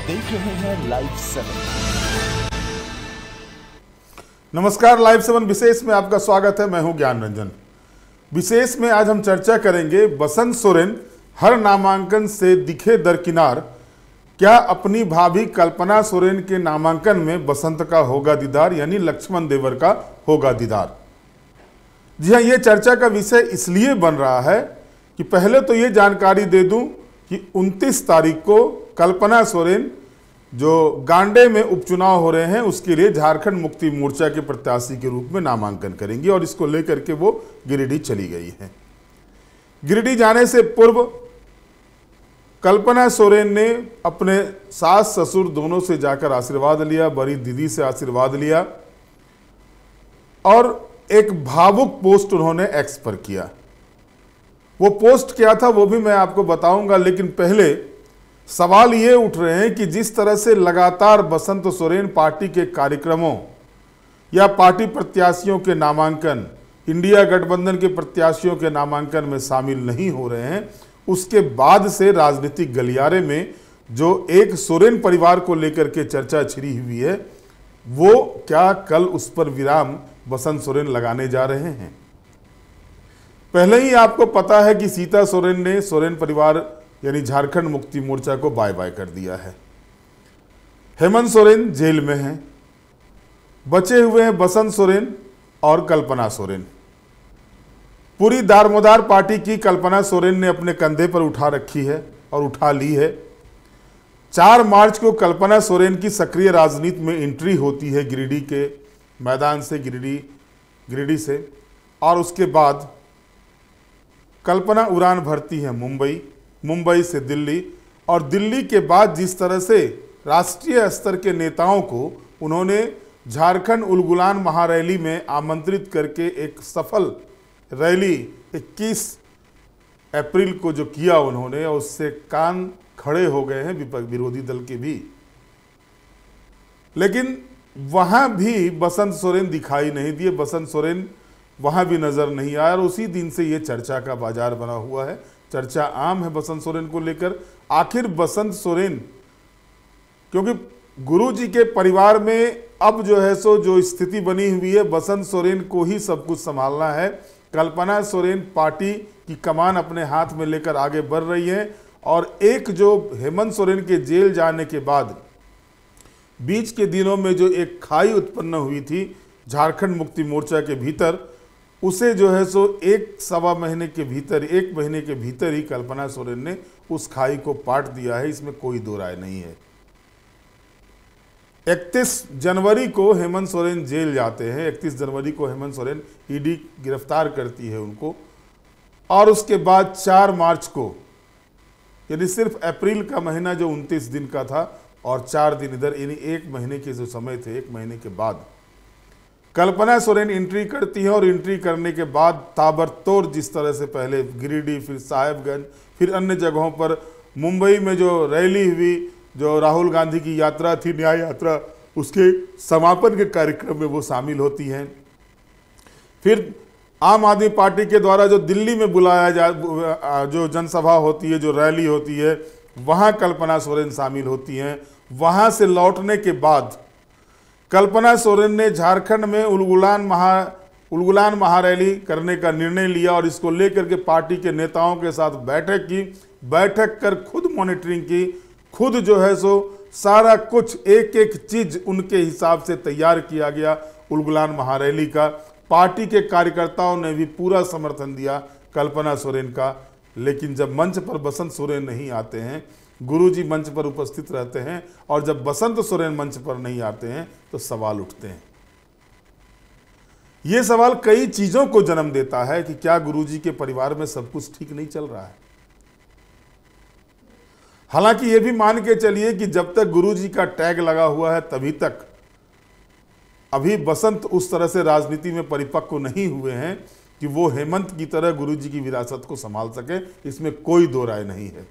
देख रहे हैं लाइव 7। नमस्कार, लाइव 7 विशेष में आपका स्वागत है। मैं हूं ज्ञान रंजन। विशेष में आज हम चर्चा करेंगे बसंत सोरेन हर नामांकन से दिखे दरकिनार, क्या अपनी भाभी कल्पना सोरेन के नामांकन में बसंत का होगा दीदार, यानी लक्ष्मण देवर का होगा दीदार। जी हाँ, ये चर्चा का विषय इसलिए बन रहा है कि पहले तो ये जानकारी दे दूं कि 29 तारीख को कल्पना सोरेन जो गांडे में उपचुनाव हो रहे हैं उसके लिए झारखंड मुक्ति मोर्चा के प्रत्याशी के रूप में नामांकन करेंगी और इसको लेकर के वो गिरिडीह चली गई हैं। गिरिडीह जाने से पूर्व कल्पना सोरेन ने अपने सास ससुर दोनों से जाकर आशीर्वाद लिया, बड़ी दीदी से आशीर्वाद लिया और एक भावुक पोस्ट उन्होंने एक्स पर किया। वो पोस्ट क्या था वो भी मैं आपको बताऊंगा, लेकिन पहले सवाल ये उठ रहे हैं कि जिस तरह से लगातार बसंत सोरेन पार्टी के कार्यक्रमों या पार्टी प्रत्याशियों के नामांकन, इंडिया गठबंधन के प्रत्याशियों के नामांकन में शामिल नहीं हो रहे हैं, उसके बाद से राजनीतिक गलियारे में जो एक सोरेन परिवार को लेकर के चर्चा छिड़ी हुई है, वो क्या कल उस पर विराम बसंत सोरेन लगाने जा रहे हैं। पहले ही आपको पता है कि सीता सोरेन ने सोरेन परिवार यानी झारखंड मुक्ति मोर्चा को बाय बाय कर दिया है। हेमंत सोरेन जेल में हैं, बचे हुए हैं बसंत सोरेन और कल्पना सोरेन। पूरी दारमोदार पार्टी की कल्पना सोरेन ने अपने कंधे पर उठा रखी है और उठा ली है। 4 मार्च को कल्पना सोरेन की सक्रिय राजनीति में एंट्री होती है गिरिडीह के मैदान से, गिरिडीह से, और उसके बाद कल्पना उड़ान भरती है मुंबई से दिल्ली, और दिल्ली के बाद जिस तरह से राष्ट्रीय स्तर के नेताओं को उन्होंने झारखंड उलगुलान महारैली में आमंत्रित करके एक सफल रैली 21 अप्रैल को जो किया उन्होंने, और उससे कान खड़े हो गए हैं विरोधी दल के भी। लेकिन वहां भी बसंत सोरेन दिखाई नहीं दिए, बसंत सोरेन वहां भी नजर नहीं आया, और उसी दिन से ये चर्चा का बाजार बना हुआ है। चर्चा आम है बसंत सोरेन को लेकर। आखिर बसंत सोरेन, क्योंकि गुरुजी के परिवार में अब जो है सो जो स्थिति बनी हुई है, बसंत सोरेन को ही सब कुछ संभालना है। कल्पना सोरेन पार्टी की कमान अपने हाथ में लेकर आगे बढ़ रही है, और एक जो हेमंत सोरेन के जेल जाने के बाद बीच के दिनों में जो एक खाई उत्पन्न हुई थी झारखंड मुक्ति मोर्चा के भीतर, उसे जो है सो 1 महीने के भीतर ही कल्पना सोरेन ने उस खाई को पाट दिया है। इसमें कोई दो राय नहीं है। 31 जनवरी को हेमंत सोरेन जेल जाते हैं। 31 जनवरी को हेमंत सोरेन ईडी गिरफ्तार करती है उनको, और उसके बाद 4 मार्च को, यानी सिर्फ अप्रैल का महीना जो 29 दिन का था और 4 दिन इधर, यानी 1 महीने के जो समय थे, 1 महीने के बाद कल्पना सोरेन एंट्री करती है। और एंट्री करने के बाद ताबड़तोड़ जिस तरह से पहले गिरिडीह, फिर साहेबगंज, फिर अन्य जगहों पर, मुंबई में जो रैली हुई, जो राहुल गांधी की यात्रा थी, न्याय यात्रा, उसके समापन के कार्यक्रम में वो शामिल होती हैं। फिर आम आदमी पार्टी के द्वारा जो दिल्ली में बुलाया जो जनसभा होती है, जो रैली होती है, वहाँ कल्पना सोरेन शामिल होती हैं। वहाँ से लौटने के बाद कल्पना सोरेन ने झारखंड में उलगुलान महारैली करने का निर्णय लिया, और इसको लेकर के पार्टी के नेताओं के साथ बैठक कर खुद मॉनिटरिंग की, खुद जो है सो सारा कुछ एक एक चीज उनके हिसाब से तैयार किया गया उलगुलान महारैली का। पार्टी के कार्यकर्ताओं ने भी पूरा समर्थन दिया कल्पना सोरेन का। लेकिन जब मंच पर बसंत सोरेन नहीं आते हैं, गुरुजी मंच पर उपस्थित रहते हैं, और जब बसंत सोरेन मंच पर नहीं आते हैं तो सवाल उठते हैं। यह सवाल कई चीजों को जन्म देता है कि क्या गुरुजी के परिवार में सब कुछ ठीक नहीं चल रहा है। हालांकि यह भी मान के चलिए कि जब तक गुरुजी का टैग लगा हुआ है तभी तक अभी बसंत उस तरह से राजनीति में परिपक्व नहीं हुए हैं कि वो हेमंत की तरह गुरुजी की विरासत को संभाल सके। इसमें कोई दो राय नहीं है।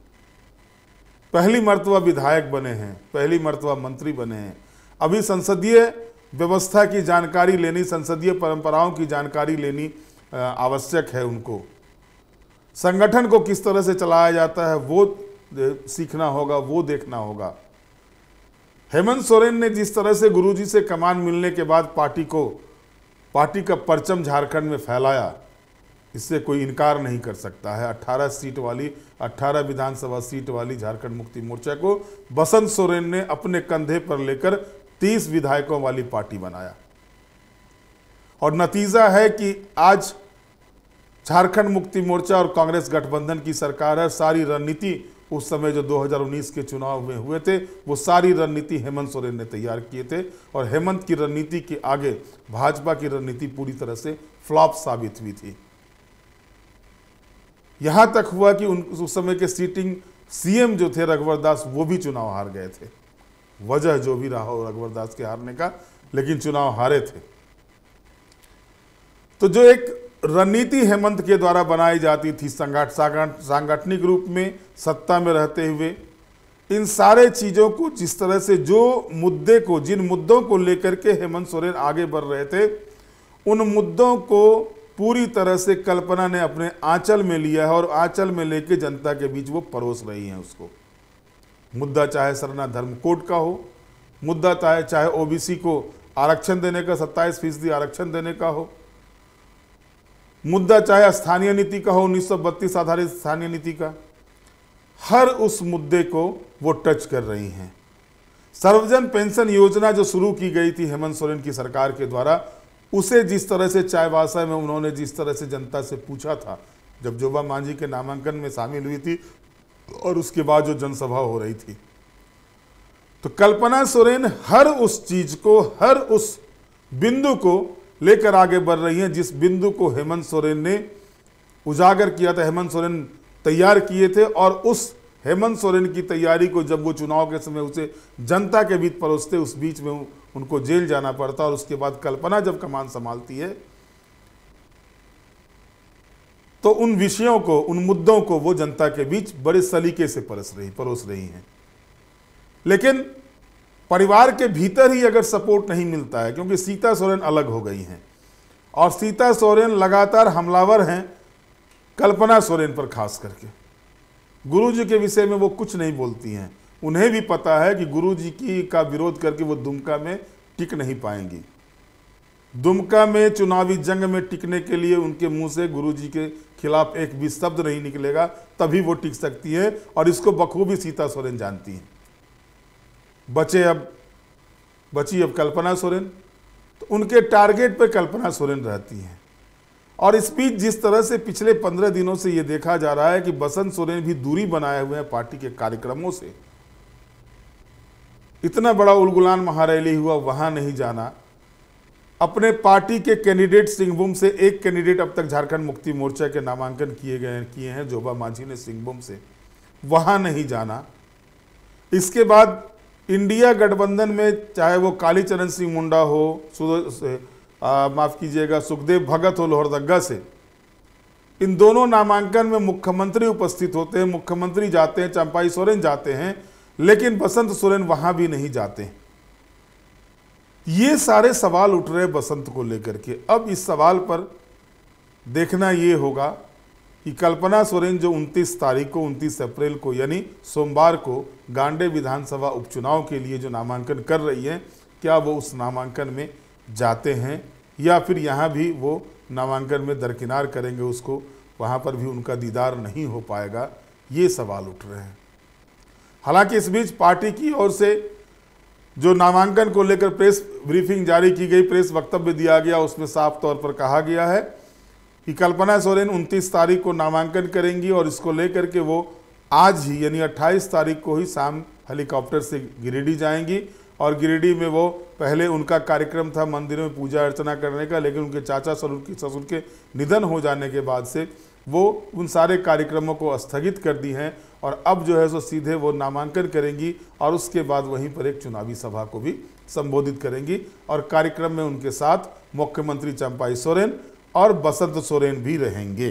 पहली मर्तबा विधायक बने हैं, पहली मर्तबा मंत्री बने हैं। अभी संसदीय व्यवस्था की जानकारी लेनी, संसदीय परंपराओं की जानकारी लेनी आवश्यक है उनको। संगठन को किस तरह से चलाया जाता है वो सीखना होगा, वो देखना होगा। हेमंत सोरेन ने जिस तरह से गुरुजी से कमान मिलने के बाद पार्टी का परचम झारखंड में फैलाया, इससे कोई इनकार नहीं कर सकता है। 18 विधानसभा सीट वाली झारखंड मुक्ति मोर्चा को बसंत सोरेन ने अपने कंधे पर लेकर 30 विधायकों वाली पार्टी बनाया और नतीजा है कि आज झारखंड मुक्ति मोर्चा और कांग्रेस गठबंधन की सरकार है। सारी रणनीति उस समय जो 2019 के चुनाव में हुए थे, वो सारी रणनीति हेमंत सोरेन ने तैयार किए थे और हेमंत की रणनीति के आगे भाजपा की रणनीति पूरी तरह से फ्लॉप साबित हुई थी। यहां तक हुआ कि उस समय के सीटिंग सीएम जो थे रघुवर दास, वो भी चुनाव हार गए थे। वजह जो भी रहा हो रघुवर दास के हारने का, लेकिन चुनाव हारे थे। तो जो एक रणनीति हेमंत के द्वारा बनाई जाती थी सांगठनिक रूप में, सत्ता में रहते हुए, इन सारे चीजों को जिस तरह से जिन मुद्दों को लेकर के हेमंत सोरेन आगे बढ़ रहे थे, उन मुद्दों को पूरी तरह से कल्पना ने अपने आंचल में लिया है और आंचल में लेके जनता के बीच वो परोस रही हैं उसको। मुद्दा चाहे सरना धर्म कोड का हो, मुद्दा चाहे ओबीसी को आरक्षण देने का, 27% आरक्षण देने का हो, मुद्दा चाहे स्थानीय नीति का हो, 1932 आधारित स्थानीय नीति का, हर उस मुद्दे को वो टच कर रही हैं। सर्वजन पेंशन योजना जो शुरू की गई थी हेमंत सोरेन की सरकार के द्वारा, उसे जिस तरह से चाईबासा में उन्होंने जिस तरह से जनता से पूछा था, जब जोबा मांझी के नामांकन में शामिल हुई थी और उसके बाद जो जनसभा हो रही थी, तो कल्पना सोरेन हर उस चीज को, हर उस बिंदु को लेकर आगे बढ़ रही हैं जिस बिंदु को हेमंत सोरेन ने उजागर किया था, हेमंत सोरेन तैयार किए थे। और उस हेमंत सोरेन की तैयारी को जब वो चुनाव के समय उसे जनता के बीच परोसते, उस बीच में उनको जेल जाना पड़ता और उसके बाद कल्पना जब कमान संभालती है, तो उन विषयों को, उन मुद्दों को वो जनता के बीच बड़े सलीके से परोस रही हैं। लेकिन परिवार के भीतर ही अगर सपोर्ट नहीं मिलता है, क्योंकि सीता सोरेन अलग हो गई हैं और सीता सोरेन लगातार हमलावर हैं कल्पना सोरेन पर, खास करके गुरुजी के विषय में वो कुछ नहीं बोलती हैं। उन्हें भी पता है कि गुरुजी का विरोध करके वो दुमका में टिक नहीं पाएंगी। दुमका में चुनावी जंग में टिकने के लिए उनके मुंह से गुरुजी के खिलाफ एक भी शब्द नहीं निकलेगा, तभी वो टिक सकती है और इसको बखूबी सीता सोरेन जानती हैं। बची अब कल्पना सोरेन, तो उनके टारगेट पे कल्पना सोरेन रहती हैं। और इस बीच जिस तरह से पिछले 15 दिनों से ये देखा जा रहा है कि बसंत सोरेन भी दूरी बनाए हुए हैं पार्टी के कार्यक्रमों से, इतना बड़ा उलगुलान महारैली हुआ, वहां नहीं जाना। अपने पार्टी के कैंडिडेट सिंहभूम से एक कैंडिडेट अब तक झारखंड मुक्ति मोर्चा के नामांकन किए हैं, जोबा मांझी ने सिंहभूम से, वहां नहीं जाना। इसके बाद इंडिया गठबंधन में चाहे वो कालीचरण सिंह मुंडा हो, माफ कीजिएगा सुखदेव भगत हो लोहरदग्गा से, इन दोनों नामांकन में मुख्यमंत्री उपस्थित होते हैं, मुख्यमंत्री जाते हैं, चंपाई सोरेन जाते हैं, लेकिन बसंत सोरेन वहां भी नहीं जाते। ये सारे सवाल उठ रहे बसंत को लेकर के। अब इस सवाल पर देखना ये होगा कि कल्पना सोरेन जो 29 अप्रैल को यानी सोमवार को गांडे विधानसभा उपचुनाव के लिए जो नामांकन कर रही है, क्या वो उस नामांकन में जाते हैं या फिर यहाँ भी वो नामांकन में दरकिनार करेंगे उसको, वहाँ पर भी उनका दीदार नहीं हो पाएगा, ये सवाल उठ रहे हैं। हालांकि इस बीच पार्टी की ओर से जो नामांकन को लेकर प्रेस ब्रीफिंग जारी की गई, प्रेस वक्तव्य दिया गया, उसमें साफ तौर पर कहा गया है कि कल्पना सोरेन 29 तारीख को नामांकन करेंगी और इसको लेकर के वो आज ही यानी 28 तारीख को ही शाम हेलीकॉप्टर से गिरिडीह जाएंगी और गिरिडीह में वो पहले उनका कार्यक्रम था मंदिर में पूजा अर्चना करने का, लेकिन उनके चाचा ससुर के निधन हो जाने के बाद से वो उन सारे कार्यक्रमों को स्थगित कर दी हैं और अब जो है सो सीधे वो नामांकन करेंगी और उसके बाद वहीं पर एक चुनावी सभा को भी संबोधित करेंगी और कार्यक्रम में उनके साथ मुख्यमंत्री चंपाई सोरेन और बसंत सोरेन भी रहेंगे।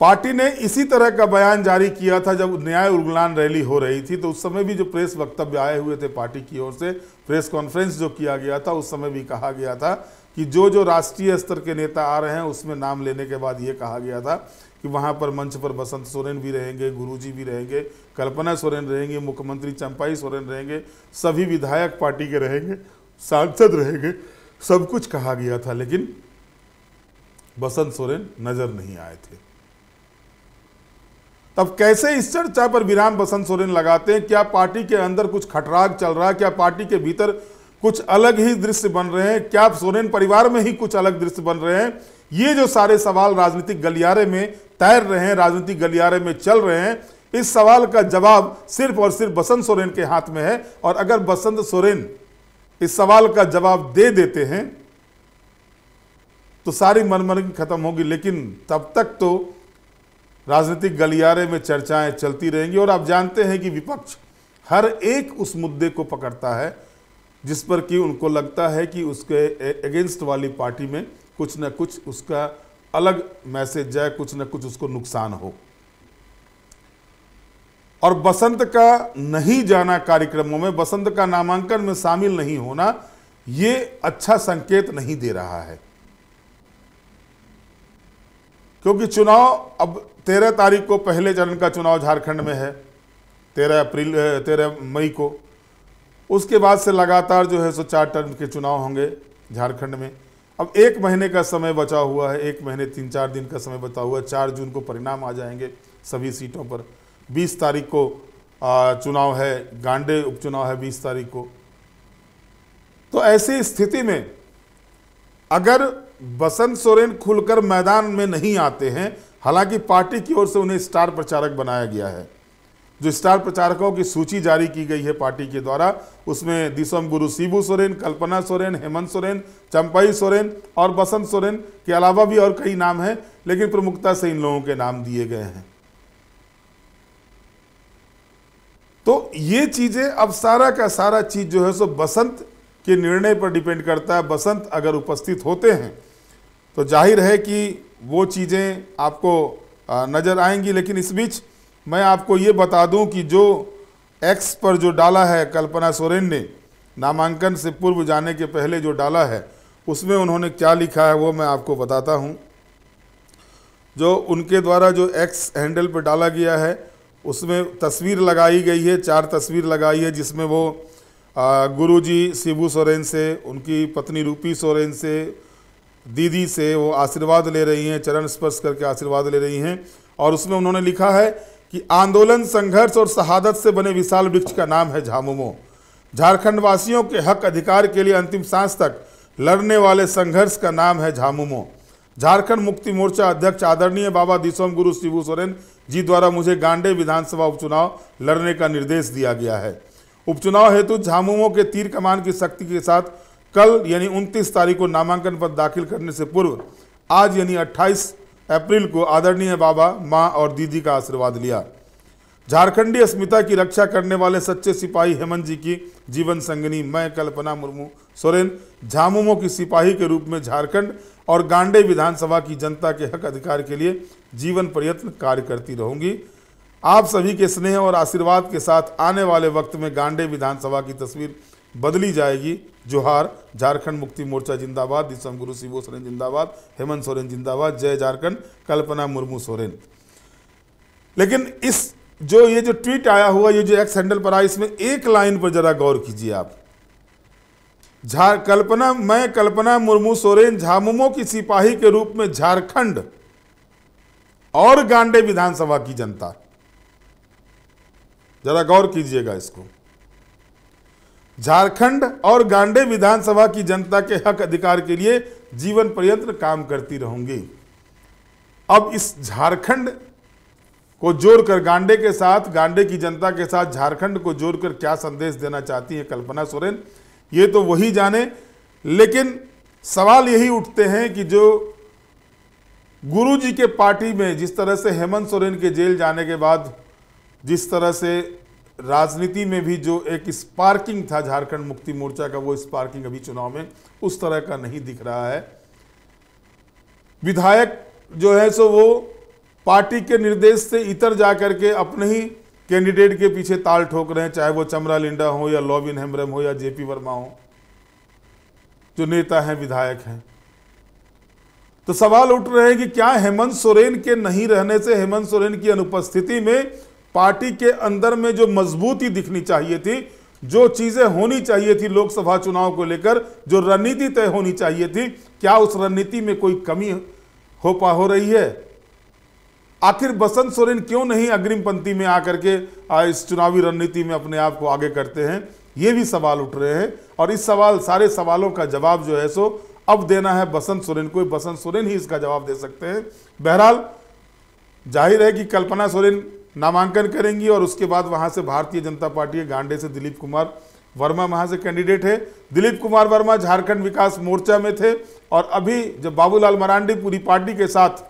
पार्टी ने इसी तरह का बयान जारी किया था जब न्याय उलगुलान रैली हो रही थी, तो उस समय भी जो प्रेस वक्तव्य आए हुए थे पार्टी की ओर से, प्रेस कॉन्फ्रेंस जो किया गया था, उस समय भी कहा गया था कि जो जो राष्ट्रीय स्तर के नेता आ रहे हैं उसमें नाम लेने के बाद ये कहा गया था कि वहाँ पर मंच पर बसंत सोरेन भी रहेंगे, गुरुजी भी रहेंगे, कल्पना सोरेन रहेंगे, मुख्यमंत्री चंपाई सोरेन रहेंगे, सभी विधायक पार्टी के रहेंगे, सांसद रहेंगे, सब कुछ कहा गया था, लेकिन बसंत सोरेन नजर नहीं आए थे। तब कैसे इस चर्चा पर विराम बसंत सोरेन लगाते हैं? क्या पार्टी के अंदर कुछ खटराग चल रहा है? क्या पार्टी के भीतर कुछ अलग ही दृश्य बन रहे हैं? क्या सोरेन परिवार में ही कुछ अलग दृश्य बन रहे हैं? ये जो सारे सवाल राजनीतिक गलियारे में तैर रहे हैं, राजनीतिक गलियारे में चल रहे हैं, इस सवाल का जवाब सिर्फ और सिर्फ बसंत सोरेन के हाथ में है। और अगर बसंत सोरेन इस सवाल का जवाब दे देते हैं तो सारी मनमर्जी खत्म होगी, लेकिन तब तक तो राजनीतिक गलियारे में चर्चाएं चलती रहेंगी। और आप जानते हैं कि विपक्ष हर एक उस मुद्दे को पकड़ता है जिस पर कि उनको लगता है कि उसके अगेंस्ट वाली पार्टी में कुछ न कुछ उसका अलग मैसेज जाए, कुछ न कुछ उसको नुकसान हो। और बसंत का नहीं जाना कार्यक्रमों में, बसंत का नामांकन में शामिल नहीं होना, ये अच्छा संकेत नहीं दे रहा है, क्योंकि चुनाव अब 13 तारीख को पहले चरण का चुनाव झारखंड में है, 13 मई को। उसके बाद से लगातार जो है सो 4 टर्म के चुनाव होंगे झारखंड में। अब 1 महीने का समय बचा हुआ है, 1 महीने 3-4 दिन का समय बचा हुआ है। 4 जून को परिणाम आ जाएंगे सभी सीटों पर। 20 तारीख को चुनाव है, गांडे उपचुनाव है 20 तारीख को। तो ऐसी स्थिति में अगर बसंत सोरेन खुलकर मैदान में नहीं आते हैं, हालांकि पार्टी की ओर से उन्हें स्टार प्रचारक बनाया गया है, जो स्टार प्रचारकों की सूची जारी की गई है पार्टी के द्वारा, उसमें दिसोम गुरु शिबू सोरेन, कल्पना सोरेन, हेमंत सोरेन, चंपाई सोरेन और बसंत सोरेन के अलावा भी और कई नाम हैं, लेकिन प्रमुखता से इन लोगों के नाम दिए गए हैं। तो ये चीजें, अब सारा का सारा चीज जो है सो बसंत के निर्णय पर डिपेंड करता है। बसंत अगर उपस्थित होते हैं तो जाहिर है कि वो चीज़ें आपको नज़र आएंगी। लेकिन इस बीच मैं आपको ये बता दूं कि जो एक्स पर जो डाला है कल्पना सोरेन ने, नामांकन से पूर्व जाने के पहले जो डाला है, उसमें उन्होंने क्या लिखा है वो मैं आपको बताता हूं। जो उनके द्वारा जो एक्स हैंडल पर डाला गया है उसमें तस्वीर लगाई गई है, 4 तस्वीर लगाई है, जिसमें वो गुरुजी शिबू सोरेन से, उनकी पत्नी रूपी सोरेन से, दीदी से वो आशीर्वाद ले रही हैं, चरण स्पर्श करके आशीर्वाद ले रही हैं। और उसमें उन्होंने लिखा है कि आंदोलन, संघर्ष और शहादत से बने विशाल वृक्ष का नाम है झामुमो। झारखंड वासियों के हक अधिकार के लिए अंतिम सांस तक लड़ने वाले संघर्ष का नाम है झामुमो। झारखंड मुक्ति मोर्चा अध्यक्ष आदरणीय बाबा दिसोम गुरु शिबू सोरेन जी द्वारा मुझे गांडे विधानसभा उपचुनाव लड़ने का निर्देश दिया गया है। उपचुनाव हेतु झामुमो के तीर कमान की शक्ति के साथ कल यानी 29 तारीख को नामांकन पत्र दाखिल करने से पूर्व आज यानी 28 अप्रैल को आदरणीय बाबा, मां और दीदी का आशीर्वाद लिया। झारखंडी अस्मिता की रक्षा करने वाले सच्चे सिपाही हेमंत जी की जीवन संगिनी मैं कल्पना मुर्मू सोरेन झामुमो की सिपाही के रूप में झारखंड और गांडे विधानसभा की जनता के हक अधिकार के लिए जीवन प्रयत्न कार्य करती रहूंगी। आप सभी के स्नेह और आशीर्वाद के साथ आने वाले वक्त में गांडे विधानसभा की तस्वीर बदली जाएगी। जोहार। झारखंड मुक्ति मोर्चा जिंदाबाद, दिसोम गुरु शिबू सोरेन जिंदाबाद, हेमंत सोरेन जिंदाबाद, जय झारखंड, कल्पना मुर्मू सोरेन। लेकिन इस ये जो ट्वीट आया हुआ, ये जो एक्स हैंडल पर आया, इसमें एक लाइन पर जरा गौर कीजिए आप। मैं कल्पना मुर्मू सोरेन झामुमो की सिपाही के रूप में झारखंड और गांडे विधानसभा की जनता, जरा गौर कीजिएगा इसको। झारखंड और गांडे विधानसभा की जनता के हक अधिकार के लिए जीवन पर्यंत काम करती रहूंगी। अब इस झारखंड को जोड़कर गांडे के साथ, गांडे की जनता के साथ झारखंड को जोड़कर क्या संदेश देना चाहती है कल्पना सोरेन, ये तो वही जाने। लेकिन सवाल यही उठते हैं कि जो गुरुजी के पार्टी में जिस तरह से हेमंत सोरेन के जेल जाने के बाद जिस तरह से राजनीति में भी जो एक स्पार्किंग था झारखंड मुक्ति मोर्चा का, वो स्पार्किंग अभी चुनाव में उस तरह का नहीं दिख रहा है। विधायक जो है सो वो पार्टी के निर्देश से इतर जाकर के अपने ही कैंडिडेट के पीछे ताल ठोक रहे हैं, चाहे वो चमरा लिंडा हो या लॉबिन हेम्ब्रम हो या जेपी वर्मा हो। जो नेता हैं, विधायक हैं। तो सवाल उठ रहे हैं कि क्या हेमंत सोरेन के नहीं रहने से, हेमंत सोरेन की अनुपस्थिति में पार्टी के अंदर में जो मजबूती दिखनी चाहिए थी, जो चीजें होनी चाहिए थी लोकसभा चुनाव को लेकर, जो रणनीति तय होनी चाहिए थी, क्या उस रणनीति में कोई कमी हो रही है? आखिर बसंत सोरेन क्यों नहीं अग्रिम पंक्ति में आकर के इस चुनावी रणनीति में अपने आप को आगे करते हैं? ये भी सवाल उठ रहे हैं और इस सारे सवालों का जवाब जो है सो अब देना है बसंत सोरेन को। बसंत सोरेन ही इसका जवाब दे सकते हैं। बहरहाल जाहिर है कि कल्पना सोरेन नामांकन करेंगी और उसके बाद वहां से भारतीय जनता पार्टी के गांडे से दिलीप कुमार वर्मा वहां से कैंडिडेट है। दिलीप कुमार वर्मा झारखंड विकास मोर्चा में थे और अभी जब बाबूलाल मरांडी पूरी पार्टी के साथ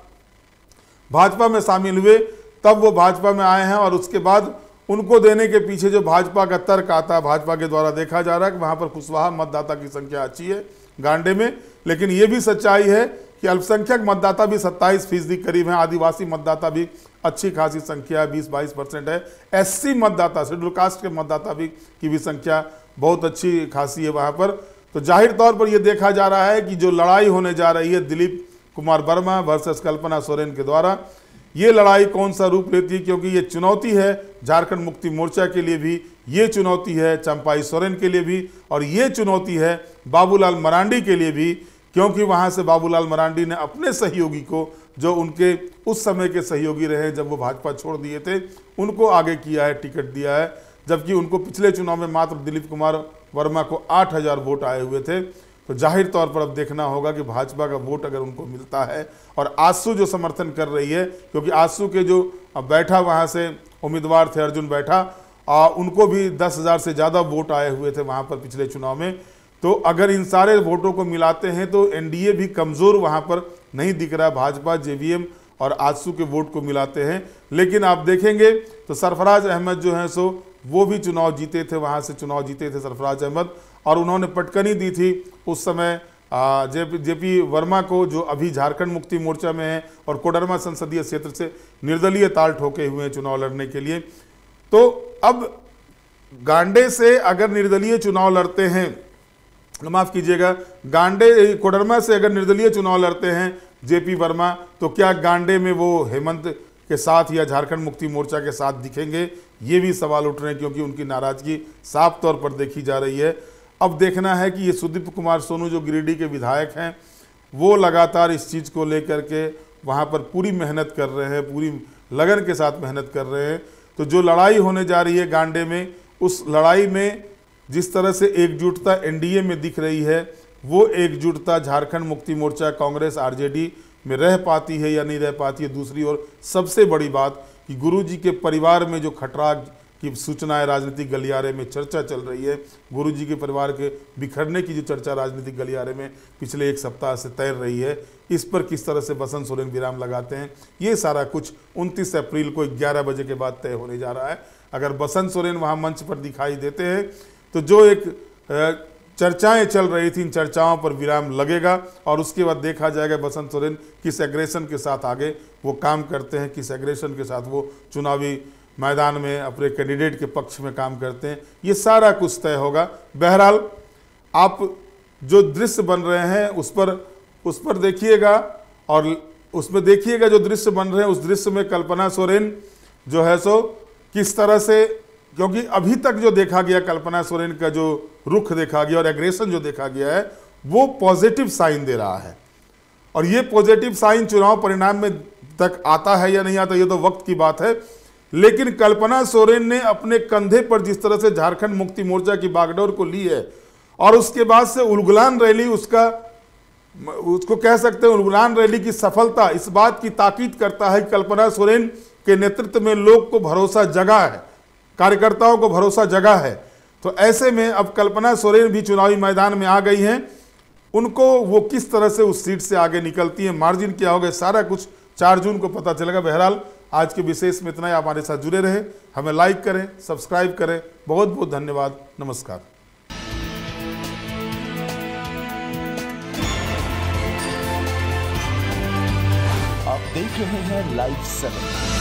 भाजपा में शामिल हुए तब वो भाजपा में आए हैं और उसके बाद उनको देने के पीछे जो भाजपा का तर्क आता है, भाजपा के द्वारा देखा जा रहा है कि वहां पर कुशवाहा मतदाता की संख्या अच्छी है गांडे में, लेकिन ये भी सच्चाई है कि अल्पसंख्यक मतदाता भी 27% करीब है, आदिवासी मतदाता भी अच्छी खासी संख्या 20-22% है, एससी मतदाता, शेड्यूल कास्ट के मतदाता भी की भी संख्या बहुत अच्छी खासी है वहां पर। तो जाहिर तौर पर यह देखा जा रहा है कि जो लड़ाई होने जा रही है दिलीप कुमार वर्मा वर्सेस कल्पना सोरेन के द्वारा, ये लड़ाई कौन सा रूप लेती है, क्योंकि ये चुनौती है झारखंड मुक्ति मोर्चा के लिए भी, ये चुनौती है चंपाई सोरेन के लिए भी और ये चुनौती है बाबूलाल मरांडी के लिए भी, क्योंकि वहां से बाबूलाल मरांडी ने अपने सहयोगी को, जो उनके उस समय के सहयोगी रहे जब वो भाजपा छोड़ दिए थे, उनको आगे किया है, टिकट दिया है, जबकि उनको पिछले चुनाव में मात्र दिलीप कुमार वर्मा को 8000 वोट आए हुए थे। तो जाहिर तौर पर अब देखना होगा कि भाजपा का वोट अगर उनको मिलता है और आजसू जो समर्थन कर रही है, क्योंकि आजसू के जो बैठा वहां से उम्मीदवार थे अर्जुन बैठा, उनको भी 10,000 से ज़्यादा वोट आए हुए थे वहां पर पिछले चुनाव में। तो अगर इन सारे वोटों को मिलाते हैं तो एनडीए भी कमज़ोर वहां पर नहीं दिख रहा। भाजपा, जेवीएम और आजसू के वोट को मिलाते हैं, लेकिन आप देखेंगे तो सरफराज अहमद जो हैं सो वो भी चुनाव जीते थे, वहां से चुनाव जीते थे सरफराज अहमद, और उन्होंने पटकनी दी थी उस समय जेपी वर्मा को, जो अभी झारखंड मुक्ति मोर्चा में है और कोडरमा संसदीय क्षेत्र से निर्दलीय ताल ठोके हुए हैं चुनाव लड़ने के लिए। तो अब गांडे से अगर निर्दलीय चुनाव लड़ते हैं, माफ कीजिएगा, कोडरमा से अगर निर्दलीय चुनाव लड़ते हैं जेपी वर्मा, तो क्या गांडे में वो हेमंत के साथ या झारखंड मुक्ति मोर्चा के साथ दिखेंगे? ये भी सवाल उठ रहे हैं, क्योंकि उनकी नाराजगी साफ तौर पर देखी जा रही है। अब देखना है कि ये सुदीप कुमार सोनू जो गिरिडीह के विधायक हैं, वो लगातार इस चीज़ को लेकर के वहाँ पर पूरी मेहनत कर रहे हैं, पूरी लगन के साथ मेहनत कर रहे हैं। तो जो लड़ाई होने जा रही है गांडे में, उस लड़ाई में जिस तरह से एकजुटता एनडीए में दिख रही है, वो एकजुटता झारखंड मुक्ति मोर्चा, कांग्रेस, आरजेडी में रह पाती है या नहीं रह पाती है। दूसरी ओर सबसे बड़ी बात कि गुरुजी के परिवार में जो खटराग की सूचनाएं राजनीतिक गलियारे में चर्चा चल रही है, गुरुजी के परिवार के बिखरने की जो चर्चा राजनीतिक गलियारे में पिछले एक सप्ताह से तैर रही है, इस पर किस तरह से बसंत सोरेन विराम लगाते हैं, ये सारा कुछ 29 अप्रैल को 11 बजे के बाद तय होने जा रहा है। अगर बसंत सोरेन वहाँ मंच पर दिखाई देते हैं तो जो एक चर्चाएं चल रही थी, इन चर्चाओं पर विराम लगेगा और उसके बाद देखा जाएगा बसंत सोरेन किस एग्रेशन के साथ आगे वो काम करते हैं, किस एग्रेशन के साथ वो चुनावी मैदान में अपने कैंडिडेट के पक्ष में काम करते हैं, ये सारा कुछ तय होगा। बहरहाल आप जो दृश्य बन रहे हैं उस पर देखिएगा और उसमें देखिएगा जो दृश्य बन रहे हैं, उस दृश्य में कल्पना सोरेन जो है सो किस तरह से, क्योंकि अभी तक जो देखा गया कल्पना सोरेन का जो रुख देखा गया और एग्रेशन जो देखा गया है, वो पॉजिटिव साइन दे रहा है। और ये पॉजिटिव साइन चुनाव परिणाम में तक आता है या नहीं आता, ये तो वक्त की बात है। लेकिन कल्पना सोरेन ने अपने कंधे पर जिस तरह से झारखंड मुक्ति मोर्चा की बागडोर को ली है और उसके बाद से उलगुलान रैली, उसको कह सकते हैं उलगुलान रैली की सफलता इस बात की ताकीद करता है कि कल्पना सोरेन के नेतृत्व में लोग को भरोसा जगा है, कार्यकर्ताओं को भरोसा जगा है। तो ऐसे में अब कल्पना सोरेन भी चुनावी मैदान में आ गई हैं, उनको वो किस तरह से उस सीट से आगे निकलती है, मार्जिन क्या होगा, सारा कुछ 4 जून को पता चलेगा। बहरहाल आज के विशेष में इतना ही। आप हमारे साथ जुड़े रहे, हमें लाइक करें, सब्सक्राइब करें। बहुत बहुत धन्यवाद। नमस्कार। आप देख रहे हैं लाइव 7।